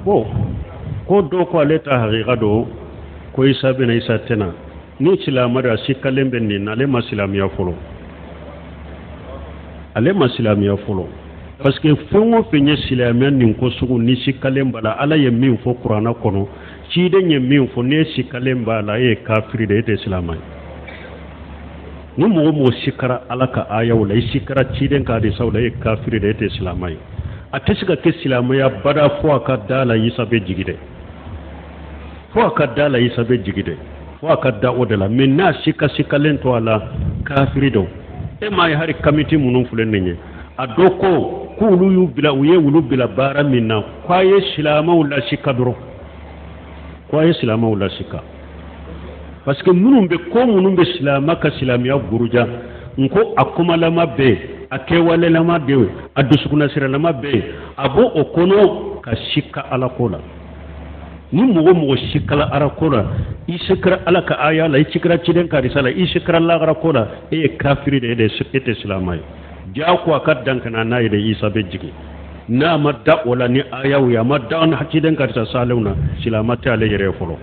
ko do ko aleta haqiqa do ko isa bin isa tena ni silamada sikalen ben ni ale masilamiya folo parce que fongo fenye silamiya nin ko sugu ni sikalen bala ala ye min fo qur'ana kono ci de nye min fo ne sikalen bala ye kafiri de ite silamai ni mo sikara ala ka aya wala sikara ci den ka de sawla ye kafiri de ite silamai a tasiga ke silamaya bada fo aka dala isa be jigide fo aka da odala men na sikalen to ala kafiri do e ma ya hari kamiti munun fulen nenye adoko kulu yu bila uye wulu bila bara minna kwaye silama wala sikadro parce que munun be silama ka silamiya guruja nko akuma lama be akewale lama de adusukuna sira lama be abo okono ka shika ala kola ni mogo shikala ara kola isikra ala ka aya la isikra ciden ka risala isikra la ara kola e kafiri de ete silamai ja ko akad dankana nayi de isa be jigi na madda wala ni aya ya madda on hakiden ka risala salawna silamati ale yere folo